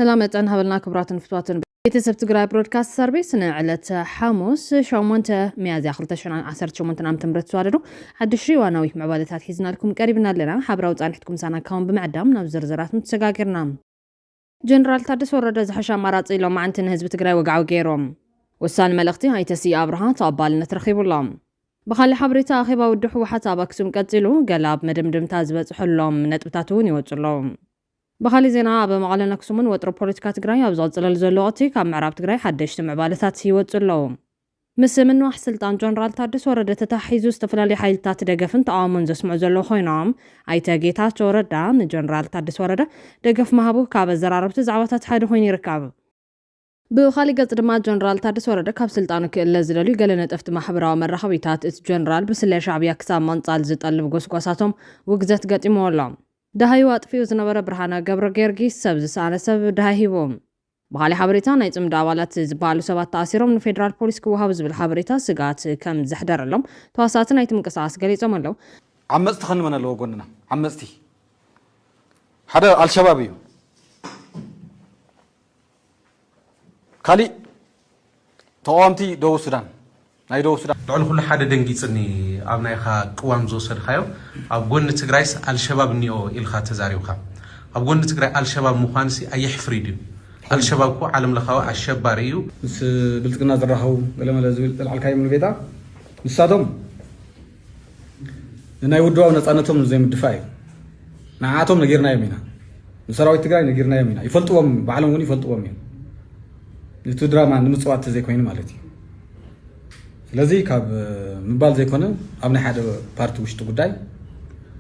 سلامة هبلنا كبراتن فتواتن ቤተሰብ ትግራይ ብሮድካስት ሰርቪስ ንዕለት ሓሙስ 8 ሚያዝያ 2018 ዓ.ም ተዋደዱ ሓድሽ ዋናዊ ምዕባለታት ሒዝናልኩም ቀሪብና ኣለና ሓብራው ጻንሕትኩም ሳናካውን ብምዕዳም ናብ ዝርዝራት ምትሰጋግርና ጀነራል ታደሰ ወረደ ዝሓሻ አማራጺ ኢሎም ማዕንትን ህዝቢ ትግራይ ወግዓው ገይሮም ወሳኒ መልእኽቲ ኣይተሲ አብርሃ ተቀባልነት ረኺቡሎም በኻሊ ሓበሬታ ኣኼባ ውድብ ሕወሓት ኣብ ኣክሱም ቀጺሉ ገላብ መደምደምታ ዝበጽሐሎም ነጥብታት እውን ይወጽሎም በኻሊ ዜና በመቐለን ኣክሱምን ወጥሮ ፖለቲካ ትግራይ ኣብ ዝቕጽለሉ ዘሎ ወቕቲ ካብ ምዕራብ ትግራይ ሓደሽቲ ምዕባለታት ይወጽለው ምስ ምንዋሕ ስልጣን ጀነራል ታደሰ ወረደ ተታሒዙ ዝተፈላለዩ ሓይልታት ደገፍን ተቃውሞን ዘስምዑ ዘሎ ኮይኖም ኣይተ ጌታቸው ረዳ ንጀነራል ታደሰ ወረደ ደገፍ መሃቡ ካብ ዘራረብቲ ዛዕባታት ሓደ ኮይኑ ይርከብ ብኻሊ ገጽ ድማ ጀነራል ታደሰ ወረደ ካብ ስልጣኑ ክእለ ዝደልዩ ገለ ነጠፍቲ ማሕበራዊ መራኸቢታት እቲ ጀነራል ብስለ ሻዕብያ ክሳብ መንጻል ዝጠልብ ጎስጓሳቶም ውግዘት ገጢሞሎም دهايو أطفيو زنبرة برهانا قبر جيرجيس سبز سانة سب دهايهم بحالي حبريتان نايتم دعوالات زبالو سبات تأثيرهم من فيدرال بوليس كوها بزبل حبريتا سقات كم زحدر لهم تواسات نايتم قصاص قليزهم اللو عمست خن من اللو قلنا عمستي حدا الشبابي خالي توامتي دو السودان ናይ ደው ሱዳን ልዕሊ ኩሉ ሓደ ደንጊጽኒ ኣብ ናይኻ ቅዋም ዝወሰድካዮ ኣብ ጎኒ ትግራይስ አልሸባብ ኒኦ ኢልካ ተዛሪብካ ኣብ ጎኒ ትግራይ አልሸባብ ምዃንሲ ኣየሕፍሪድ እዩ አልሸባብ እኮ ዓለም ለኻዊ አሸባሪ እዩ ምስ ብልጽግና ዝራኸቡ ገለመለ ዝብል ጥልዓልካዮ ሙሉጌታ ንሳቶም ናይ ውድባዊ ነፃነቶም ዘይምድፋዕ እዩ ንዓቶም ነጊርናዮም ኢና ንሰራዊት ትግራይ ነጊርናዮም ኢና ይፈልጥዎም ባዕሎም እውን ይፈልጥዎም እዮም እቲ ድራማ ንምጽዋት ዘይኮይኑ ማለት እዩ ስለዚህ ካብ ምባል ዘይኮነ ኣብ ናይ ሓደ ፓርቲ ውሽጢ ጉዳይ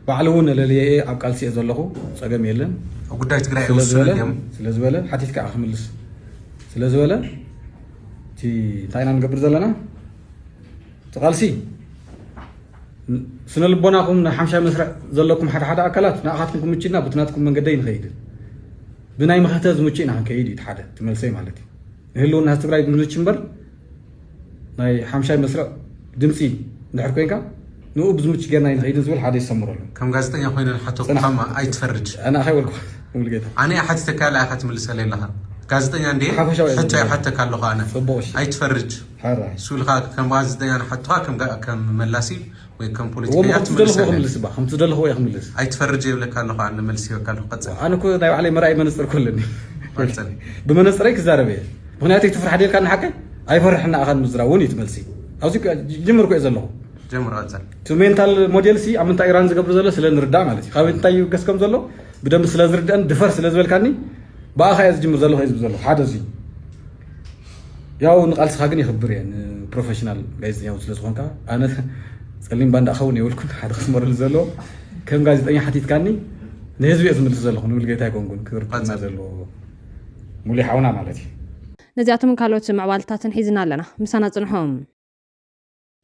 ባዕሉ እውን ለለየ ኣብ ቃልሲ ዘለኹ ጸገም የለን ኣብ ጉዳይ ትግራይ ይወስነልዮም ስለዝበለ ሓቲትካ ኣኽምልስ ስለዝበለ እቲ ታይና ንገብር ዘለና ተቃልሲ ስነ ልቦናኩም ንሓምሻይ መስርዕ ዘለኩም ሓደ ሓደ ኣካላት ንኣኻትኩም ክምችና ብትናትኩም መንገደይ ንኸይድ ብናይ መኸተ ዝምችእና ክንከይድ እዩ ሓደ ትመልሰይ ማለት እዩ ንህልውና ህዝቢ ትግራይ ምልች እምበር ናይ ሓምሻይ መስርዕ ድምፂ እንድሕር ኮንካ ንኡ ብዙምች ገርና ይንኸይድ ዝብል ሓደ ይሰምረሉ ከም ጋዜጠኛ ኮይነ ሓተኩም ኣይትፈርጅ ኣነ ኸይወልኩ ሙሉጌታ ኣነ ሓቲተካ ላይ ኣኻ ትምልሰለ ኣለኻ ጋዜጠኛ እንዴ ሕቶ ይሓተካ ኣለኹ ኣነ ኣይትፈርጅ ሱልኻ ከም ጋዜጠኛ ንሓትኻ ከም መላሲ ወይ ከም ፖለቲከኛ ትምልስ ባ ከም ትደለኹ ወይ ክምልስ ኣይትፈርጅ ይብለካ ኣለኹ ኣነ መልሲ ይበካ ኣለኹ ቀጽል ኣነ እኮ ናይ ባዕለይ መርኣይ መነፅር ኮለኒ ብመነፅረይ ክዛረበ እየ ምክንያቱ ይትፍርሕ ደልካ ንሓቀ ኣይፈርሕና ኣኻን ምዝራውን ይትመልሲ ኣብዚ ጅምር ኮየ ዘለኹ ጀምር ቀጽል ቲ ሜንታል ሞዴል ሲ ኣብ ምንታይ ኢራን ዝገብር ዘሎ ስለ ንርዳእ ማለት እዩ ካብ እንታይ ገስከም ዘሎ ብደንብ ስለ ዝርዳእን ድፈር ስለ ዝበልካኒ ብኣኻ እየ ዝጅምር ዘለኹ እየ ዝብል ዘለኹ ሓደ እዚ ያው ንቃልስኻ ግን ይኽብር እየ ፕሮፌሽናል ጋዜጠኛው ስለ ዝኾንካ ኣነ ጸሊም ባንዳ ኣኸውን የብልኩን ሓደ ክስመረሉ ዘሎ ከም ጋዜጠኛ ሓቲትካኒ ንህዝቢ እየ ዝምልስ ዘለኹ ንብል ጌታ ይኮንኩን ክብርና ዘለዎ ሙሉይ ሓውና ማለት እዩ ነዚኣቶም ካልኦት ምዕባልታትን ሒዝና ኣለና ምሳና ጽንሖም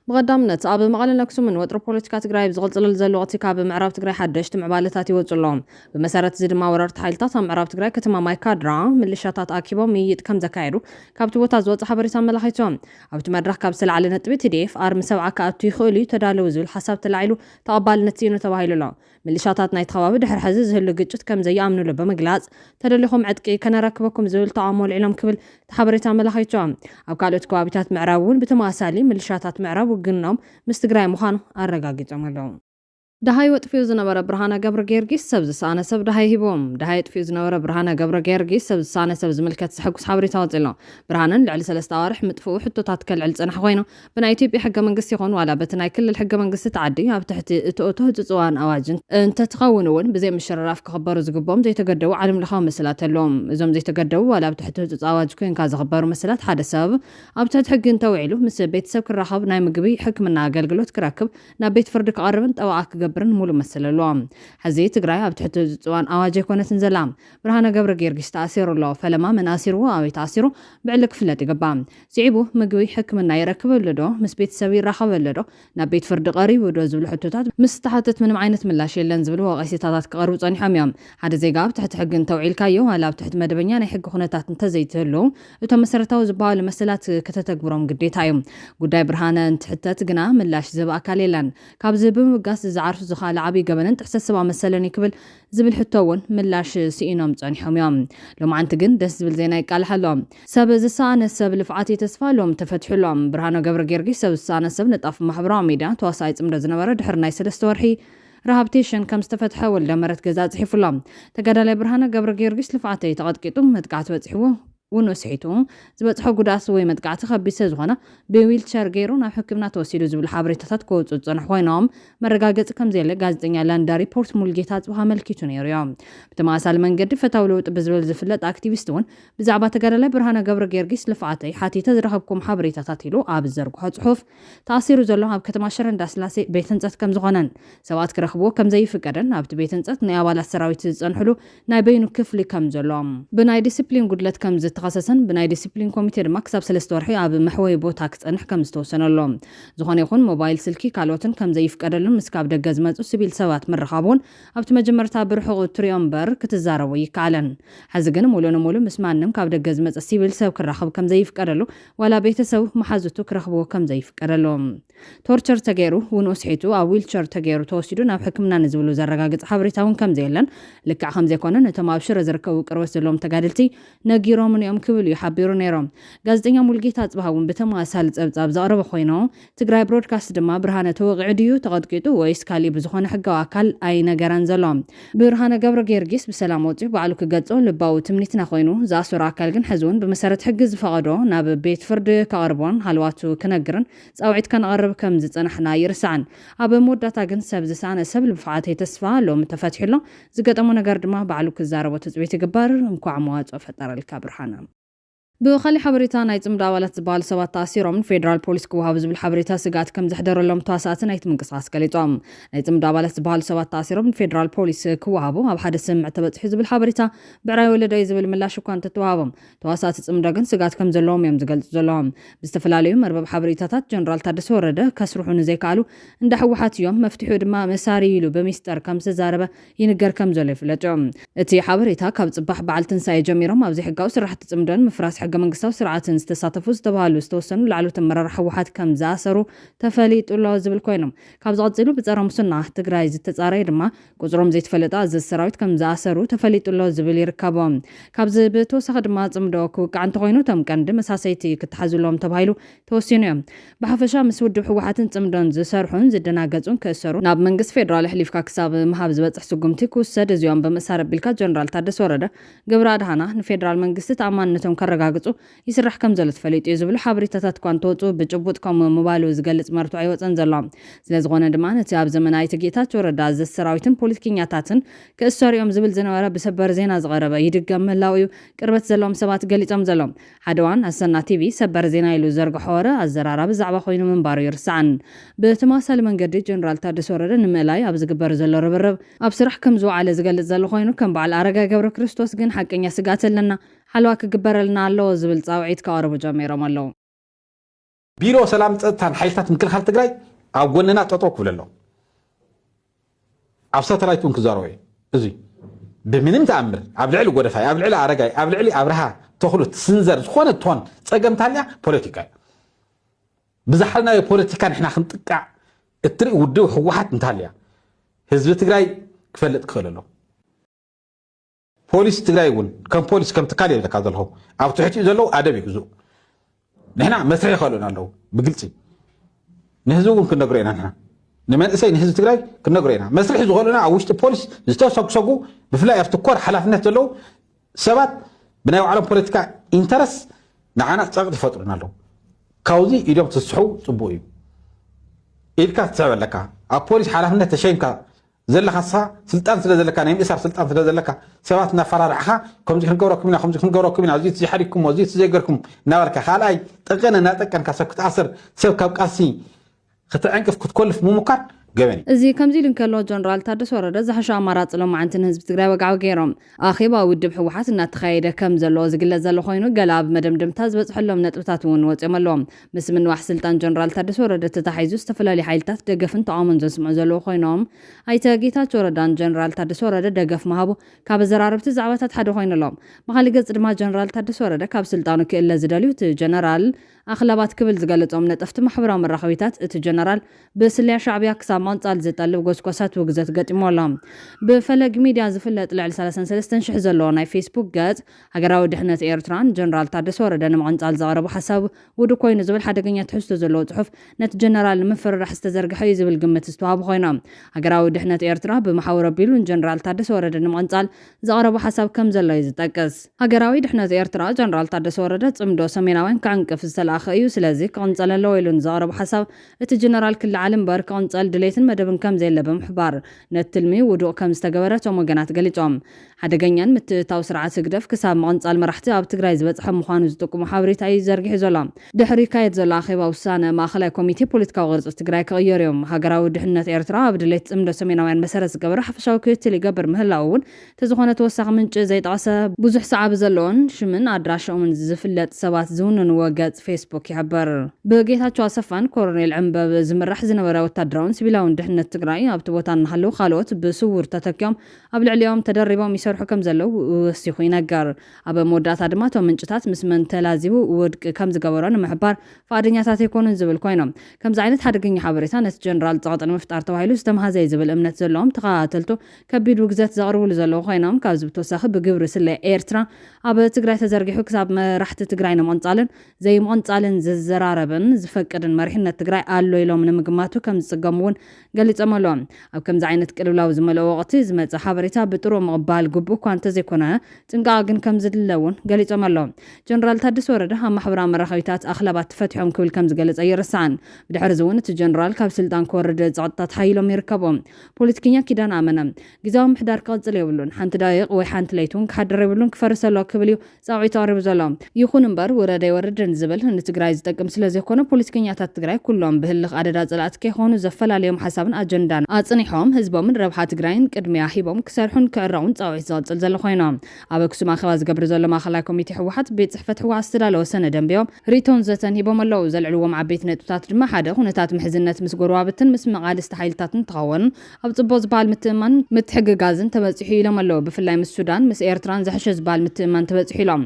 بقدامነት ኣብ መቐለን ኣክሱምን ወጥሮ ፖለቲካ ትግራይ ብዝቕጽለሉ ዘሎ ወቕቲ ካብ ምዕራብ ትግራይ ሓደሽቲ ምዕባለታት ይወጽሎም ብመሰረት እዚ ድማ ወረርቲ ሓይልታት ኣብ ምዕራብ ትግራይ ከተማ ማይካድራ ምልሻታት ኣኪቦም ይይጥ ከም ዘካየዱ ካብቲ ቦታ ዝወጽእ ሓበሬታ ኣመላኺቶም ኣብቲ መድረኽ ካብ ዝተለዓለ ነጥቢ TDF ኣርሚ ሰብዓ ከኣቱ ይኽእሉ እዩ ተዳለዉ ዝብል ሓሳብ ተላዒሉ ተቐባልነት እዩ ተባሂሉ ኣሎ ምልሻታት ናይቲ ከባቢ ድሕሪ ሕዚ ዝህሉ ግጭት ከም ዘይኣምኑሉ ብምግላጽ ተደሊኹም ዕጥቂ ከነረክበኩም ዝብል ተቃውሞ ልዒሎም ክብል ሓበሬታ ኣመላኺቶም ኣብ ካልኦት ከባቢታት ምዕራብ እውን ብተመሳሳሊ ምልሻታት ምዕራብ ውግኖም ምስ ትግራይ ምዃኑ ኣረጋጊጾም ኣለዉ دهاي وطفيو زنبرة برهانا قبر جيرجيس سبز سانة سب دهاي هيبوم دهاي طفيو زنبرة برهانا قبر جيرجيس سبز سانة سبز ملكات سحق صحابري تواصلنا برهانا لعلى سلسة وارح مدفوع حتى تاتكل على سنة حوينه بناي تيبي حق من قصي خون ولا بتناي كل الحق من قصي تعدي هاب تحت تؤته تزوان أواجن أنت تخونون بزي من الشراف كخبروا زقبهم زي تقدوا علم لخام مسلات اللوم زم زي تقدوا ولا بتحت تزواج كين كذا خبروا مسلات حدا سبب أبتحت حق انت وعيله مس بيت سب كراخب ناي مقبي حكمنا قلقلوت كراكب نبيت فردك قربنت أو عاك برن مولو مسللوم حزي تግራይ ኣብ ትሕቲ ዝፅዋን ኣዋጅ ኮነትን ዘላም ብርሃነ ገብረ ጊዮርጊስ ተኣሲሩ ኣሎ ፈለማ መናሲሩ ኣዊ ተኣሲሩ ብዕሊ ክፍለጥ ይግባእ ሲዒቡ ምግቢ ሕክምና ይረክበሉ ዶ ምስ ቤተሰብ ይራኸበሉ ዶ ናብ ቤት ፍርዲ ቀሪቡ ዶ ዝብሉ ሕቶታት ምስ ተሓተት ምንም ዓይነት ምላሽ የለን ዝብሉ ወቃሲታታት ክቐርቡ ጸኒሖም እዮም ሓደ ዜጋ ኣብ ትሕቲ ሕጊ እንተውዒልካዮ ዋላ ኣብ ትሕቲ መደበኛ ናይ ሕጊ ኩነታት እንተዘይትህሉ እቶም መሰረታዊ ዝበሃሉ መሰላት ከተተግብሮም ግዴታ እዩ ጉዳይ ብርሃነ እንትሕተት ግና ምላሽ ዝህብ ኣካል የለን ካብዚ ብምብጋስ ዝዓርፉ ዝኻለ ዓብይ ገበንን ጥሕሰት ሰብኣዊ መሰለኒ ክብል ዝብል ሕቶ እውን ምላሽ ሲኢኖም ጸኒሖም እዮም ሎማዓንቲ ግን ደስ ዝብል ዜና ይቃልሓሎም ሰብ ዝሰኣነ ሰብ ልፍዓት ተስፋሎም ተፈትሕሎም ብርሃነ ገብረ ጊዮርጊስ ሰብ ዝሰኣነ ሰብ ነጣፍ ማሕበራዊ ሚድያ ተዋሳኢ ጽምዶ ዝነበረ ድሕሪ ናይ 3 ወርሒ ረሃብቴሽን ከም ዝተፈትሐ ወልደ መረት ገዛ ጽሒፉሎም ተጋዳላይ ብርሃነ ገብረ ጊዮርጊስ ልፍዓተይ ተቐጥቂጡ መጥቃዕቲ በጽሕዎ ونسحيتو زبطحو قداس وي مدقعتي خبيسه زغونه بويلتشر غيرو ናብ ሕክምና ተወሲዱ ዝብል ሓበሬታታት ከወፁ ጸንሕ ኮይኖም መረጋገጽ ከም ዘለ ጋዜጠኛ ላንዳ ሪፖርት ሙልጌታ ጽባህ መልኪቱ ነይሩ እዮም ብተማሳለ መንገዲ ፈታው ለውጥ ብዝብል ዝፍለጥ አክቲቪስት እውን ብዛዕባ ተጋዳላይ ብርሃነ ገብረ ጊዮርጊስ ልፍዓተይ ሓቲተ ዝረኸብኩም ሓበሬታታት ኢሉ ኣብ ዘርግሖ ጽሑፍ ተኣሲሩ ዘሎ ኣብ ከተማ ሽረ እንዳስላሴ ቤት ህንጸት ከም ዝኾነን ሰባት ክረኽብዎ ከም ዘይፍቀደን ኣብቲ ቤት ህንጸት ናይ ኣባላት ሰራዊት ዝጸንሕሉ ናይ በይኑ ክፍሊ ከም ዘሎም ብናይ ዲሲፕሊን ጉድለት ከም ተኸሰሰን ብናይ ዲሲፕሊን ኮሚቴ ድማ ክሳብ 3 ወርሒ ኣብ መሕወይ ቦታ ክጸንሕ ከም ዝተወሰነሎም ዝኾነ ይኹን ሞባይል ስልኪ ካልኦትን ከም ዘይፍቀደሉን ምስካብ ደገ ዝመጹ ሲቪል ሰባት ምርኻቡን ኣብቲ መጀመርታ ብርሑቕ ትሪኦም በር ክትዛረቡ ይከኣለን ሕዚ ግን ሙሉን ምስ ማንም ካብ ደገ ዝመጸ ሲቪል ሰብ ክራኸብ ከም ዘይፍቀደሉ ዋላ ቤተሰብ መሓዝቱ ክረኽብዎ ከም ዘይፍቀደሎም ቶርቸር ተገይሩ ወንኡስሒቱ ኣብ ዊልቸር ተገይሩ ተወሲዱ ናብ ሕክምና ንዝብሉ ዘረጋግጽ ሓበሬታውን ከም ዘየለን ልክዕ ከም ዘይኮነ ነቶም ኣብ ሽረ ዝርከቡ ቅርበት ዘለዎም ተጋድልቲ ነጊሮም እዮም ክብል ይሓቢሩ ነይሮም ጋዜጠኛ ሙልጌታ ጽባውን በተማሳል ጸብጻብ ዘቕረበ ኮይኑ ትግራይ ብሮድካስት ድማ ብርሃነ ተወቂዑ ድዩ ተቐጥቂጡ ወይስ ካሊ ብዝኾነ ሕጋዊ ኣካል ኣይ ነገራን ዘሎ ብርሃነ ገብረ ጊዮርጊስ ብሰላም ወጪ ባዕሉ ክገጾ ልባው ትምኒትና ኮይኑ ዝኣስሩ ኣካል ግን ሕዝውን ብመሰረት ሕጊ ዝፈቐዶ ናብ ቤት ፍርዲ ከቕርቦን ሃልዋቱ ክነግርን ጻውዒት ከነቐርብ ከም ዝጸናሕና ይርስዓን ኣብ መወዳታ ግን ሰብ ዝሳነ ሰብ ልፍዓተይ ተስፋ ሎም ተፈትሒሎ ዝገጠሙ ነገር ድማ ባዕሉ ክዛረቦ ተጽቢት ይግበር እንኳዕ መዋጾ ፈጠረልካ ብርሃነ ብኻሊ ሓበሬታ ናይ ጽምዳ ኣባላት ዝበሃሉ ሰባት ተኣሲሮም ፌደራል ፖሊስ ክወሃብ ዝብል ሓበሬታ ስጋት ከም ዝሕደረሎም ተዋሳእቲ ናይቲ ምንቅስቓስ ገሊጾም ናይ ጽምዳ ኣባላት ዝበሃሉ ሰባት ተኣሲሮም ፌደራል ፖሊስ ክወሃቡ ኣብ ሓደ ስምዕ ተበጽሒ ዝብል ሓበሬታ ብዕራይ ወለደይ ዝብል ምላሽ እኳ እንተተዋሃቦም ተዋሳእቲ ጽምዳ ግን ስጋት ከም ዘለዎም እዮም ዝገልጹ ዘለዎም ብዝተፈላለዩ መርበብ ሓበሬታታት ጀነራል ታደሰ ወረደ ከስርሑ ንዘይከኣሉ እንዳ ሕወሓት እዮም መፍትሒኡ ድማ መሳሪ ኢሉ በሚስጥር ከም ዝተዛረበ ይንገር ከም ዘሎ ይፍለጥ እቲ ሓበሬታ ካብ ጽባሕ በዓል ትንሳኤ ጀሚሮም ኣብ ዘይሕጋዊ ስራሕቲ ጽምደን ምፍራስ ሕገ መንግስታዊ ስርዓትን ዝተሳተፉ ዝተባሃሉ ዝተወሰኑ ላዕሎት ኣመራርሓ ሕወሓት ከም ዝኣሰሩ ተፈሊጡሎ ዝብል ኮይኖም ካብ ዝቐጽሉ ብጸረ ሙስና ትግራይ ዝተጻረየ ድማ ቁጽሮም ዘይተፈለጠ ኣዘዝ ሰራዊት ከም ዝኣሰሩ ተፈሊጡሎ ዝብል ይርከቦም ካብዚ ብተወሳኺ ድማ ጽምዶ ክውቃዕ እንተኮይኑ ቶም ቀንዲ መሳሰይቲ ክትሓዝሎም ተባሂሉ ተወሲኑ እዮም ብሓፈሻ ምስ ውድብ ሕወሓትን ጽምዶን ዝሰርሑን ዝደናገጹን ክእሰሩ ናብ መንግስቲ ፌደራል ሕሊፍካ ክሳብ ምሃብ ዝበጽሕ ስጉምቲ ክውሰድ እዚኦም በመሳረብ ቢልካ ጀነራል ታደሰ ወረደ ገብረ ኣድሃና ንፌደራል መንግስቲ ተኣማንነቶም ከረጋግጹ ይስራሕ ከም ዘሎ ተፈሊጡ ዝብሉ ሓበሬታታት እኳ እንተወፁ ብጭቡጥ ከም ሞባይሉ ዝገልጽ መርቱ ኣይወፀን ዘሎ ስለዝኾነ ድማ ነቲ ኣብ ዘመናዊ ጌታቸው ረዳ ዘሰራዊትን ፖለቲከኛታትን ክእሰሪኦም ዝብል ዝነበረ ብሰበር ዜና ዝቐረበ ይድገም ምህላው እዩ ቅርበት ዘለዎም ሰባት ገሊጾም ዘሎም ሓደዋን ኣሰና ቲቪ ሰበር ዜና ኢሉ ዘርግሖ ወረ ኣዘራርባ ብዛዕባ ኮይኑ ምንባሩ ይርስዓን ብተመሳሳሊ መንገዲ ጀነራል ታደሰ ወረደ ንምእላይ ኣብ ዝግበር ዘሎ ርብርብ ኣብ ስራሕ ከም ዝወዓለ ዝገልጽ ዘሎ ኮይኑ ከም በዓል ኣረጋይ ገብረ ክርስቶስ ግን ሓቀኛ ስጋት ኣለና ሓልዋ ክግበረልና ኣሎ ዝብል ጻውዒት ካቀርቡ ጀሚሮም ኣለዉ ቢሮ ሰላም ጸጥታን ሓይልታት ምክልኻል ትግራይ ኣብ ጎንና ጠጠው ክብል ኣሎ ኣብ ሳተላይቱን ክዛረቡ እዚ ብምንም ተኣምር ኣብ ልዕሊ ጎደፋይ ኣብ ልዕሊ ኣረጋይ ኣብ ልዕሊ ኣብርሃ ተኽሉ ስንዘር ዝኾነ ቶን ጸገምታልያ ፖለቲካ ብዛሓልናዮ ፖለቲካ ንሕና ክንጥቃዕ እትርኢ ውድብ ሕወሓት እንታልያ ህዝቢ ትግራይ ክፈልጥ ክኽእል ኣሎ ፖሊስ ትግራይ እውን ከም ፖሊስ ከም ትካል የለካ ዘለኹ ኣብ ትሕቲኡ ዘለዉ ኣደብ ይግዝኡ ንሕና መስርሒ ይኽእሉና ኣለዉ ብግልፂ ንህዝቢ እውን ክነግሮ ኢና ንሕና ንመንእሰይ ንህዝቢ ትግራይ ክነግሮ ኢና መስርሒ ዝኽእሉና ኣብ ውሽጢ ፖሊስ ዝተሰጉሰጉ ብፍላይ ኣብቲ ኮር ሓላፍነት ዘለዉ ሰባት ብናይ ባዕሎም ፖለቲካ ኢንተረስ ንዓና ፀቕጢ ይፈጥሩና ኣለዉ ካብዚ ኢዶም ትስሑ ፅቡቅ እዩ ኢድካ ትስዕብ ኣለካ ኣብ ፖሊስ ሓላፍነት ተሸይምካ ዘለካ ስልጣን ስለ ዘለካ ናይ ምእሳር ስልጣን ስለ ዘለካ ሰባት እናፈራርዕኻ ከምዚ ክንገብረኩም ኢና ከምዚ ክንገብረኩም ኢና እዚ ዝሓዲኩም እዚ ዘይገርኩም እናበልካ ካልኣይ ጠቀነ እናጠቀንካ ሰብ ክትኣስር ሰብ ካብ ቃልሲ ክትዕንቅፍ ክትኮልፍ ምሙካን ገበኒ እዚ ከምዚ ኢሉ እንከሎ ጀነራል ታደሰ ወረደ ዝሓሸ ኣማራፂ ሎማዓንትን ህዝቢ ትግራይ ወግዓዊ ገይሮም ኣኼባ ውድብ ሕወሓት እናተኻየደ ከም ዘሎ ዝግለጽ ዘሎ ኮይኑ ገለ ኣብ መደምደምታ ዝበፅሐሎም ነጥብታት እውን ወፂኦም ኣለዎም ምስ ምንዋሕ ስልጣን ጀነራል ታደሰ ወረደ ተታሒዙ ዝተፈላለዩ ሓይልታት ደገፍን ተቃውሞን ዘስምዑ ዘለዉ ኮይኖም ኣይተ ጌታቸው ረዳን ጀነራል ታደሰ ወረደ ደገፍ መሃቡ ካብ ዘራርብቲ ዛዕባታት ሓደ ኮይኑ ኣሎም ብኻሊእ ገጽ ድማ ጀነራል ታደሰ ወረደ ካብ ስልጣኑ ክእለ ዝደልዩ እቲ ጀነራል ኣኽላባት ክብል ዝገለጾም ነጠፍቲ ማሕበራዊ መራኸቢታት እቲ ጀነራል ብስልያ ሻዕብያ ክሳብ ክሳብ መቕጻል ዝጠልብ ጎስጓሳት ውግዘት ገጢሞሎም ብፈለግ ሚድያ ዝፍለጥ ልዕሊ 33,000 ዘለዎ ናይ ፌስቡክ ገጽ ሃገራዊ ድሕነት ኤርትራን ጀነራል ታደሰ ወረደ ንምቕንጻል ዘቕረቡ ሓሳብ ውዱ ኮይኑ ዝብል ሓደገኛ ትሕዝቶ ዘለዎ ጽሑፍ ነቲ ጀነራል ንምፍርራሕ ዝተዘርግሐ እዩ ዝብል ግምት ዝተዋሃቡ ኮይኖም ሃገራዊ ድሕነት ኤርትራ ብማሕበረ ኣቢሉን ጀነራል ታደሰ ወረደ ንምቕንጻል ዘቕረቡ ሓሳብ ከም ዘሎ እዩ ዝጠቅስ ሃገራዊ ድሕነት ኤርትራ ጀነራል ታደሰ ወረደ ጽምዶ ሰሜናውያን ከዕንቅፍ ዝተለኣኸ እዩ ስለዚ ክቕንጸል ኣለዎ ኢሉን ዘቕረቡ ሓሳብ እቲ ጀነራል ክልዓል እምበር ክቕንጸል ድሌትን መደብን ከም ዘየለ ብምሕባር ነቲ ትልሚ ውዱቕ ከም ዝተገበረ እቶም ወገናት ገሊፆም ሓደገኛን ምትእታው ስርዓት ስግደፍ ክሳብ መቐንጻል መራሕቲ ኣብ ትግራይ ዝበፅሐ ምዃኑ ዝጥቁሙ ሓበሬታ እዩ ዘርጊሑ ዘሎ ድሕሪ ካየድ ዘሎ ኣኼባ ውሳነ ማእኸላይ ኮሚቴ ፖለቲካዊ ቅርፂ ትግራይ ክቕየር እዮም ሃገራዊ ድሕነት ኤርትራ ኣብ ድሌት ጽምዶ ሰሜናውያን መሰረት ዝገበረ ሓፈሻዊ ክትትል ይገብር ምህላው እውን ተዝኾነ ተወሳኺ ምንጪ ዘይጠቐሰ ብዙሕ ሰዓብ ዘለዎን ሽምን ኣድራሾምን ዝፍለጥ ሰባት ዝውንንዎ ገጽ ፌስቡክ ይሕበር ብጌታቸው ኣሰፋን ኮሎኔል ዕምበብ ዝምራሕ ዝነበረ ወታደራውን ሲቪላውን ድሕነት ትግራይ ኣብቲ ቦታ እናሃለዉ ካልኦት ብስውር ተተኪዮም ኣብ ልዕሊኦም ተደሪቦም ይሰርሑ ከም ዘለዉ ወሲኹ ይነገር ኣብ መወዳእታ ድማ እቶም ምንጭታት ምስ መን ተላዚቡ ውድቂ ከም ዝገበሮ ንምሕባር ፈቃደኛታት ኣይኮኑን ዝብል ኮይኖም ከምዚ ዓይነት ሓደገኛ ሓበሬታ ነቲ ጀነራል ፀቕጢ ንምፍጣር ተባሂሉ ዝተመሃዘ ዝብል እምነት ዘለዎም ተኸታተልቱ ከቢድ ውግዘት ዘቕርብሉ ዘለዉ ኮይኖም ካብዚ ብተወሳኺ ብግብሪ ስለ ኤርትራ ኣብ ትግራይ ተዘርጊሑ ክሳብ መራሕቲ ትግራይ ንምቕንጻልን ዘይምቕንጻልን ዝዘራረብን ዝፈቅድን መሪሕነት ትግራይ ኣሎ ኢሎም ንምግማቱ ከም ዝጽገሙ እውን ገሊፆም ኣለዎም ኣብ ከምዚ ዓይነት ቅልውላው ዝመልኦ ወቕቲ ዝመጽእ ሓበሬታ ብጥሩ ምቕባል ግቡእ እኳ እንተዘይኮነ ጥንቃቐ ግን ከም ዝድለውን ገሊፆም ኣለዎም ጀነራል ታደሰ ወረደ ኣብ ማሕበራዊ መራኸቢታት ኣኽላባት ተፈትሖም ክብል ከም ዝገለጸ ይርስዓን ብድሕሪ እዚ እውን እቲ ጀነራል ካብ ስልጣን ክወርድ ፀቕጥታት ሓይሎም ይርከቦም ፖለቲከኛ ኪዳን ኣመነ ግዜያዊ ምሕዳር ክቕጽል የብሉን ሓንቲ ደቂቕ ወይ ሓንቲ ለይቲ እውን ክሓድር የብሉን ክፈርስ ኣሎ ክብል እዩ ፃውዒቱ ቀሪቡ ዘሎ ይኹን እምበር ወረደ ይወርድን ዝብል ንትግራይ ዝጠቅም ስለዘይኮነ ፖለቲከኛታት ትግራይ ኩሎም ብህልኽ ኣደዳ ጸላእቲ ከይኾኑ ዘፈላለዮም ሓሳብን ኣጀንዳን ኣጽኒሖም ህዝቦምን ረብሓ ትግራይን ቅድሚያ ሂቦም ክሰርሑን ክዕረውን ፃውዒት ዝቐጽል ዘሎ ኮይኖም ኣብ ኣክሱም ኣኼባ ዝገብር ዘሎ ማእኸላይ ኮሚቴ ሕወሓት ቤት ጽሕፈት ሕወሓት ዝተዳለወ ሰነድ ደንቢዮም ሪቶን ዘተን ሂቦም ኣለዉ ዘልዕልዎም ዓበይቲ ነጥብታት ድማ ሓደ ኩነታት ምሕዝነት ምስ ጎረባብትን ምስ መቓልስቲ ሓይልታትን ተኸወኑ ኣብ ጽቡቕ ዝበሃል ምትእምማን ምትሕግጋዝን ተበፂሑ ኢሎም ኣለዉ ብፍላይ ምስ ሱዳን ምስ ኤርትራን ዝሕሸ ዝበሃል ምትእምማን ተበፂሑ ኢሎም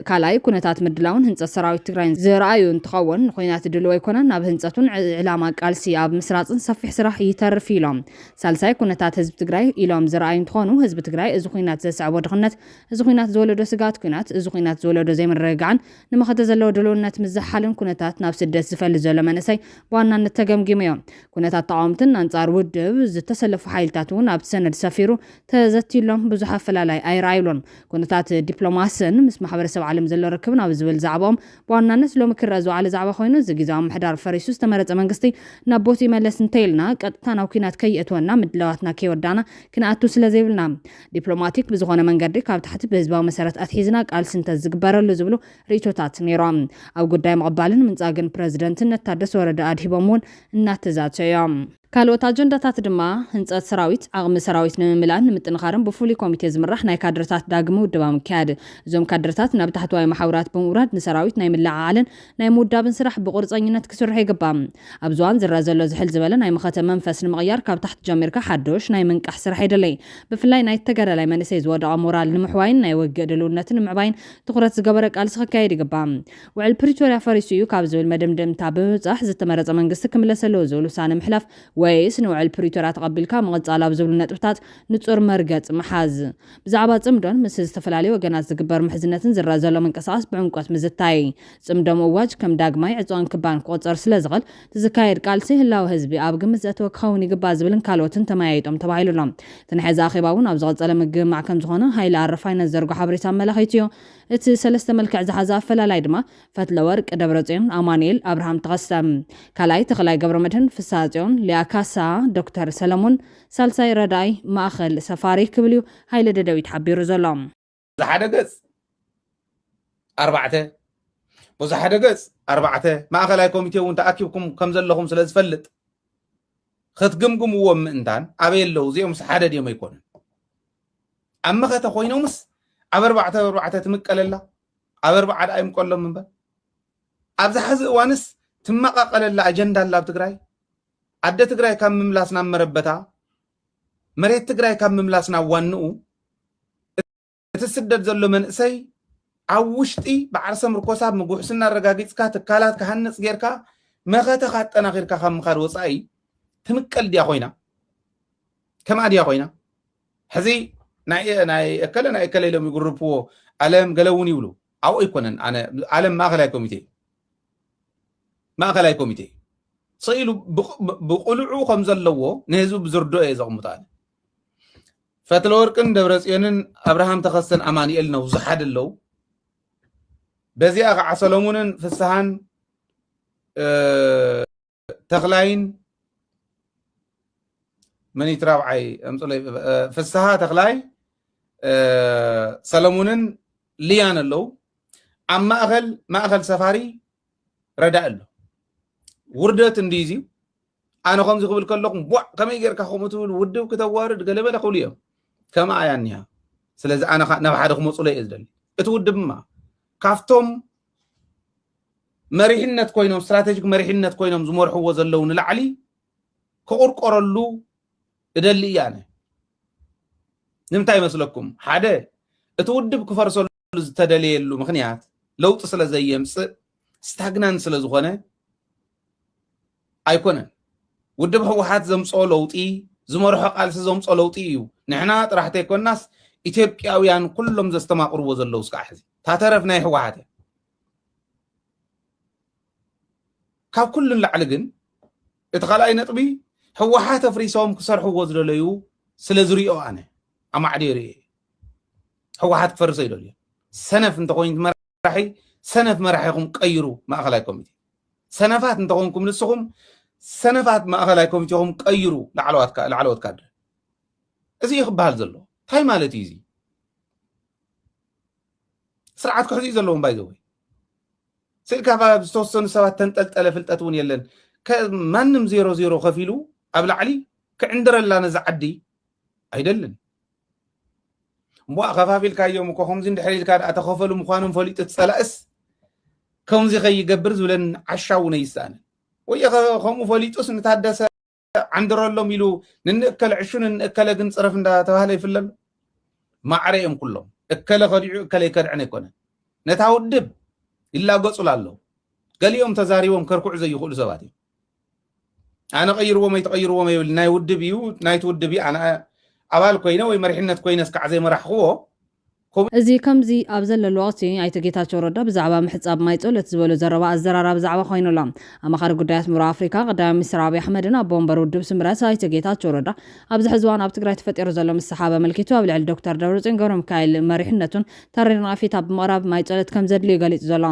ካልኣይ ኩነታት ምድላውን ህንፀት ሰራዊት ትግራይ ዝረኣዩ እንትኸውን ንኩናት ድልው ኣይኮነን ናብ ህንፀቱን ዕላማ ቃልሲ ኣብ ምስራፅን ሰፊሕ ስራሕ ይተርፍ ኢሎም ሳልሳይ ኩነታት ህዝቢ ትግራይ ኢሎም ዝረኣዩ እንትኾኑ ህዝቢ ትግራይ እዚ ኩናት ዘስዕቦ ድኽነት እዚ ኩናት ዝወለዶ ስጋት ኩናት እዚ ኩናት ዝወለዶ ዘይምርግጋዕን ንመኸተ ዘለዎ ድልውነት ምዝሓልን ኩነታት ናብ ስደት ዝፈልጥ ዘሎ መንእሰይ ብዋናነት ተገምጊሙ እዮም ኩነታት ተቃውምትን ኣንጻር ውድብ ዝተሰለፉ ሓይልታት እውን ኣብቲ ሰነድ ሰፊሩ ተዘቲሎም ብዙሕ ኣፈላላይ ኣይረኣዩሎን ኩነታት ዲፕሎማስን ምስ ማሕበረሰብ ዓለም ዘሎ ርክብን ኣብ ዝብል ዛዕቦም ብዋናነት ሎሚ ክረአ ዝወዓለ ዛዕባ ኮይኑ እዚ ግዜያዊ ምሕዳር ፈሪሱ ዝተመረፀ መንግስቲ ናብ ቦቱ ይመለስ እንተይልና ቀጥታ ናብ ኩናት ከይእትወና ምድላዋትና ከይወዳና ክንኣቱ ስለዘይብልና ዲፕሎማቲክ ብዝኾነ መንገዲ ካብ ታሕቲ ብህዝባዊ መሰረት ኣትሒዝና ቃልሲ እንተዝግበረሉ ዝብሉ ርእቶታት ነይሮም ኣብ ጉዳይ ምቕባልን ምንጻግን ፕረዚደንትነት ታደሰ ወረደ ኣድሂቦም እውን እናተዛተዩ እዮም ካልኦት ኣጀንዳታት ድማ ህንፀት ሰራዊት ዓቕሚ ሰራዊት ንምምላን ንምጥንኻርን ብፍሉይ ኮሚቴ ዝምራሕ ናይ ካድረታት ዳግሚ ውድባ ምክያድ እዞም ካድረታት ናብ ታሕተዋይ ማሕበራት ብምውራድ ንሰራዊት ናይ ምልዓዓልን ናይ ምውዳብን ስራሕ ብቁርፀኝነት ክስርሑ ይግባእ ኣብ ዝዋን ዝረአ ዘሎ ዝሕል ዝበለ ናይ መኸተ መንፈስ ንምቕያር ካብ ታሕቲ ጀሚርካ ሓዶሽ ናይ ምንቃሕ ስራሕ ይደለይ ብፍላይ ናይ ተጋዳላይ መንእሰይ ዝወደቐ ሞራል ንምሕዋይን ናይ ወግእ ድልውነትን ንምዕባይን ትኩረት ዝገበረ ቃልሲ ክካየድ ይግባእ ውዕል ፕሪቶርያ ፈሪሱ እዩ ካብ ዝብል መደምደምታ ብምብፃሕ ዝተመረፀ መንግስቲ ክምለስ ኣለዎ ዝብል ውሳነ ምሕላፍ ወይስ ንውዕል ፕሪቶርያ ተቐቢልካ መቐጻል ኣብ ዝብሉ ነጥብታት ንጹር መርገጽ መሓዝ ብዛዕባ ጽምዶን ምስ ዝተፈላለዩ ወገናት ዝግበር ምሕዝነትን ዝረአ ዘሎ ምንቅስቓስ ብዕምቆት ምዝታይ ጽምዶ ምእዋጅ ከም ዳግማይ ዕፅዋን ክባን ክቆፀር ስለ ዝኽእል ዝካየድ ቃልሲ ህላዊ ህዝቢ ኣብ ግምት ዘእተወ ክኸውን ይግባእ ዝብልን ካልኦትን ተመያይጦም ተባሂሉሎም ትንሕዚ ኣኼባ እውን ኣብ ዝቐጸለ ምግማዕ ከም ዝኾነ ሃይሊ ኣረፋይነት ዘርጎ ሓበሬታ ኣመላኺቱ እዩ እቲ ሰለስተ መልክዕ ዝሓዘ ኣፈላላይ ድማ ፈትለወርቅ ደብረጽዮን ኣማኑኤል ኣብርሃም ተኸስተ ካልኣይ ተኽላይ ገብረመድህን ፍሳጽዮን ሊያካሳ ዶክተር ሰለሞን ሳልሳይ ረዳይ ማእኸል ሰፋሪ ክብል እዩ ሃይለ ደደዊት ሓቢሩ ዘሎ ዝሓደ ገጽ 4 ብዝሓደ ገጽ 4 ማእኸላይ ኮሚቴ እውን ተኣኪብኩም ከም ዘለኹም ስለ ዝፈልጥ ክትግምግምዎም ምእንታን ኣበይ ኣለዉ እዚኦምስ ሓደ ድዮም ኣይኮኑን ኣብ መኸተ ኮይኖምስ ኣብ 4 ትምቀለላ ኣብ 4 ኣይምቀሎም እምበር ኣብዚ ሕዚ እዋንስ ትመቃቀለላ ኣጀንዳ ኣላ ኣብ ትግራይ ኣደ ትግራይ ካብ ምምላስና መረበታ መሬት ትግራይ ካብ ምምላስና ዋንኡ እቲ ስደት ዘሎ መንእሰይ ኣብ ውሽጢ ባዕርሰ ምርኮሳብ ምጉሕስና ረጋጊፅካ ትካላት ክሃንፅ ጌርካ መኸተ ካጠናኺርካ ካብ ምኻድ ወፃኢ تمكل ديا خوينا كما ديا خوينا حزي ناي أكل لهم يقربوا علم قالوني ولو أو يكونن أنا علم ما أغلى كوميتي صيلوا بقلعوا خمسة لو نهزوا بزردو إذا قمتان فتلوركن دبرسيانن أبراهام تخصن أماني إلنا وزحد اللو بزي عسلمونن في السهان تغلاين من يتراوعي في السها تغلاي سلمونن ليان اللو أما ما أغل سفاري رداء له وردت انديزي أنا خمسة قبل كلكم بوع كم يجر كخمتول ودو كتوارد قلبه لقوليه كما عيانيها سلازي أنا نبحر خمسة إزدل اتودب ما كافتم مريحنة كوينهم استراتيجيك مريحنة كوينهم زمور حوز اللون العلي كقرقر اللو إدلي يعني نمتاي مسلكم حدا اتودب كفر سول تدلي اللو مخنيات لو تصل زي يمس استغنان سلازخونه أيكونن ودب حوحات زمصو لوطي زمرحو قالس زمصو لوطي يو نحنا راح تيكون ناس ኢትዮጵያውያን كلهم زستماقروا زلو اسكا حزي تاترفنا حوحات كاب كل العلقن اتغلاي نطبي حوحات فريسوم كسرحو وزلليو سلازريو انا اما عديري حوحات كفرسو يدلي سنف انت قوين مرحي سنف مرحيكم قيروا ما اخلاكم سنفات انت قوينكم نسخم سنفات ما اخلاكم تيهم قيروا لعلوات كادر ازي يخبال زلو تاي مالتي زي سرعات كحزي زلوهم بايزوي سلكا بستوصن سبات تنطلطل فلطتون يلن كمانم 00 خفيلو ابل علي كعندر لا نزعدي ايدلن مو خفافيل كايوم كوم زين دحريل كاد اتخفلوا مخانم فليط تصلاس كم زي خي يقبر زولن عشاو نيسان ويا خمو فليطوس نتحدث عندر لهم يلو ننكل عشون نكل جن صرف ندا تبهله يفلل ما عريهم كلهم اكل خديعو اكل يكدعن يكون نتاودب إلا قصلالو قال يوم تزاريهم كركوع زي يقول سباتي أنا غير وما يتغير وما يقول ناي ودبيو ناي تودبي أنا أبال كوينة ويمرحنا كوينة سكعزي مرحوه እዚ ከምዚ ኣብ ዘለሉ ወቅቲ ኣይተ ጌታቸው ረዳ ብዛዕባ ምሕጻብ ማይ ጸሎት ዝበሉ ዘረባ ኣዘራራ ብዛዕባ ኮይኑላ ኣማኻሪ ጉዳያት ምዕራብ ኣፍሪካ ቀዳማይ ሚኒስትር አብይ ኣሕመድን ኣብ ቦምበር ውድብ ስምረት ኣይተ ጌታቸው ረዳ ኣብዚ ሕዚ እዋን ኣብ ትግራይ ተፈጢሩ ዘሎ ምሰሓበ መልኪቱ ኣብ ልዕሊ ዶክተር ደብረጽዮን ገብረ ሚካኤል መሪሕነቱን ተሪርና ፊት ኣብ ምዕራብ ማይ ጸሎት ከም ዘድልዩ ገሊጹ ዘሎ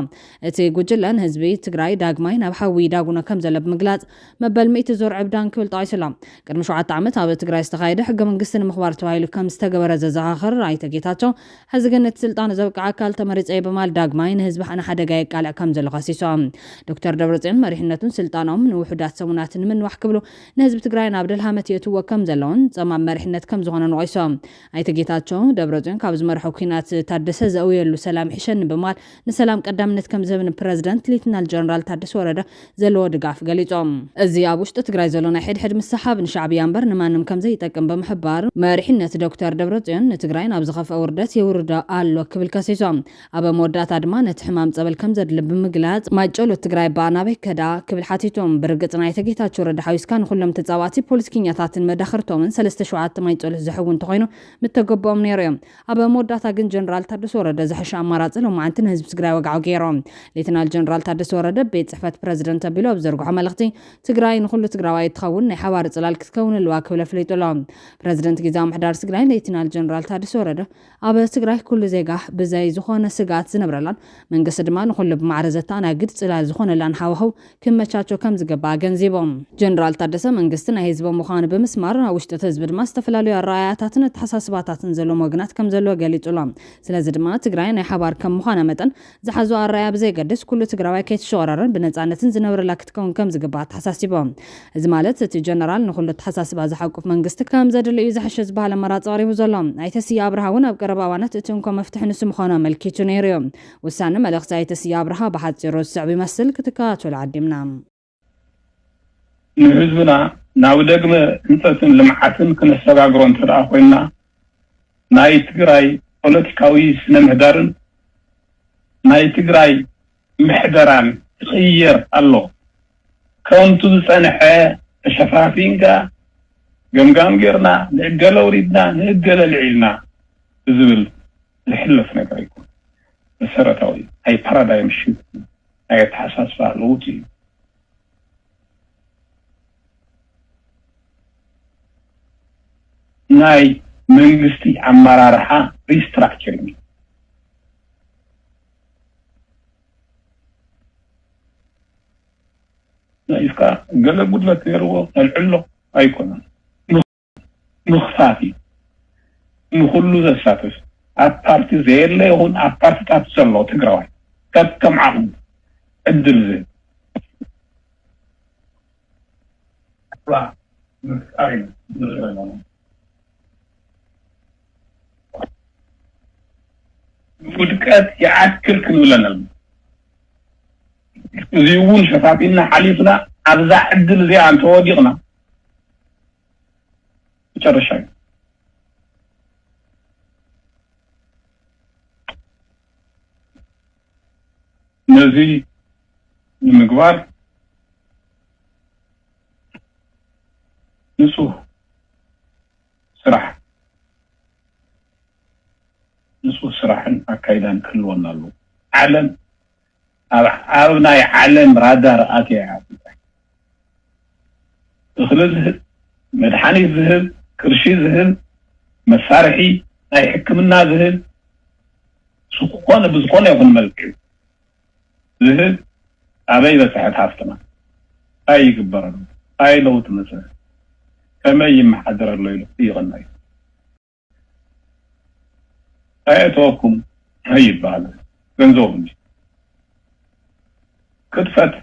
እቲ ጉጅለን ህዝቢ ትግራይ ዳግማይ ናብ ሓዊ ዳጉነ ከም ዘሎ ብምግላጽ መበል 100 ዞር ዕብዳን ክብል ጠቂሱላ ቅድሚ 7 ዓመት ኣብ ትግራይ ዝተኻየደ ሕገ መንግስቲ ንምኽባር ተባሂሉ ከም ዝተገበረ ዘዘኻኽር ኣይተ ጌታቸው حز جنة سلطان زوج عكال تمرز أي بمال داغماين هزب أنا حدا جاي قالع كم زل خسيسام دكتور دبرتين مريحنتون سلطانهم من وحدات سمونات من وحكبلو نهزب تجراين عبد الحمد يتوه كم زلون زمان مريحنت كم زغنا نوعيسام أي تجيتاتشو دبرتين كابز مرحوكينات تادس زاوية له سلام حشن بمال نسلام قدمنت كم زمن بريزيدنت ليتنا الجنرال تادس ورده زلوا دقاف قاليتهم الزيابوش تجراي زلون حد من السحاب شعبي أنبر نمانم كم زي تكم بمحبار مريحنت دكتور دبرتين تجراين عبز خف أوردت يورد አሎ ክብል ከሲሶም አበ መወዳት አድማ ነት ሕማም ጸበል ከም ዘድል ብምግላጽ ማጨሎ ትግራይ ባናበይ ከዳ ክብል ሓቲቶም ብርግጽና የተጌታቸው ረዳ ሓዊስካን ሁሉም ተጻዋቲ ፖለቲከኛታትን መዳኽርቶምን 37 ማጨሎ ዝሕውን ተኮይኑ ምተገቦም ነይሮም አበ መወዳታ ግን ጀነራል ታደሰ ወረደ ዝሕሻ አማራጽ ለማንተን ህዝብ ትግራይ ወጋው ገይሮም ሌተናል ጀነራል ታደሰ ወረደ ቤት ጽሕፈት ፕሬዝዳንት ቢሎ ኣብዘርጉ መልእኽቲ ትግራይን ሁሉ ትግራዋይ ተኸውን ናይ ሓባር ጽላል ክትከውን ልዋ ክብል ፍለይጦሎም ፕሬዝዳንት ጊዜያዊ ምሕዳር ትግራይ ሌተናል ጀነራል ታደሰ ወረደ አበ ትግራይ كل زيغا بزاي زخونه سغات زنبرلان منغس دما نخل بمعرزتا ناغد صلال زخونه لان حاوحو كمچاچو كم زغبا ገንዚቦም ጀነራል ታደሰ መንግስትና ህዝብ መኻን በመስማር ውሽጠ ህዝብ ድማ ዝተፈላልዩ አራያታትን ተሐሳስባታትን ዘሎ መግናት ከም ዘሎ ገሊጹሎም ስለዚህ ድማ ትግራይ ናይ ሓባር ከም መኻና መጠን ዝሓዙ አራያ በዘይ ገድስ ኩሉ ትግራዋይ ከይተሸወራረን በነጻነትን ዝነብረላ ክትከውን ከም ዝግባ ተሐሳስቦም እዚ ማለት እቲ ጀነራል ንኹሉ ተሐሳስባ ዝሓቁፍ መንግስት ከም ዘድልዩ ዝሕሽዝ ባህለ መራጽ ቀሪቡ ዘሎ ኣይተሲ አብርሃውን ኣብ ቀረባዋነት እትንኮ መፍትሕ ንስም ኾነ መልኪቱ ነይሮም ወሳነ መልእኽቲ ኣይተሲ አብርሃ በሓፂሩ ዝስዕብ ይመስል ክትከታተሉ ዓዲምና ንህዝብና ናብ ደግመ እንተትን ልምዓትን ክነሰጋግሮ እንተደኣ ኮይና ናይ ትግራይ ፖለቲካዊ ስነ ምህዳርን ናይ ትግራይ ምሕደራን ይቕየር ኣሎ ከምቱ ዝጸንሐ شفافينكا قمقام قرنا نقل وريدنا نقل العيلنا زبل الحلف نقر يكون مسارتاوي هاي بارادايم شيفت هاي تحساس فعلوتي ناي منغستي عمارارحا ريستراكتشرنج نايفكا قال بدلت يرو العلو ايكون نخفاتي نخلو ذا ساتس ابارتي زير لي هون ابارتي تاتسلو تقراوي كم عقل عدل زي ودكات يعكر كنولنا زيون شفافينا حليفنا أبزع عدل زي عن تواجغنا شرشاي نزي المقبار نسوه سرح نسوه سرحن أكايدان كلونا له علم أبنا يعلم رادار آتي عابد اخلال ذهب مدحاني ذهب كرشي ذهب مسارحي أي حكمنا ذهب سقوقنا بزقونا يكون ملك ذهب أبي بسحت حافتنا أي كبرنا أي لو تمسح كما يمحضر الليل في غناي أي توكم هاي بعد بنزومني كتفت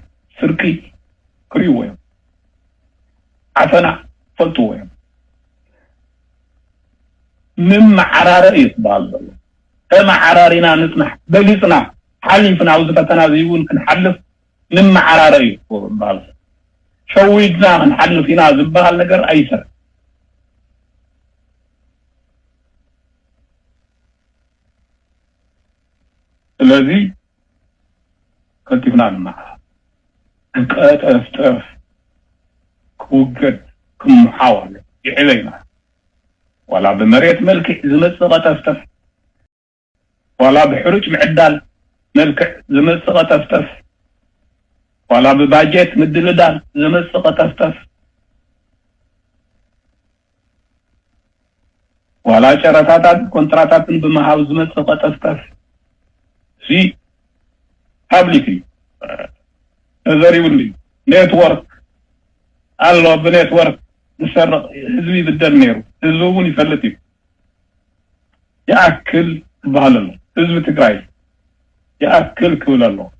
سرقي كريوين عفنا فلتوين مما عرارة يتبال كما عرارينا نسمح بليسنا حليفنا وزفتنا زيون كنحلف مما عرارة يتبال شويدنا نحلفنا زبها اللقر أيسر الذي كنتفنا معها انقات أفتاف كوجد كم محاولة يعلينا ولا بمريت ملكي زمسغة تفتف ولا بحرج معدال ملكي زمسغة تفتف ولا بباجيت مدلدال زمسغة تفتف ولا شرطات كونتراتات بمهاو زمسغة تفتف سي publicly نظري ولي نيتورك الله بنيتورك نسرق حزبي بالدم نيرو حزبون يفلتي يأكل بهال الله حزب تقراي يأكل كل الله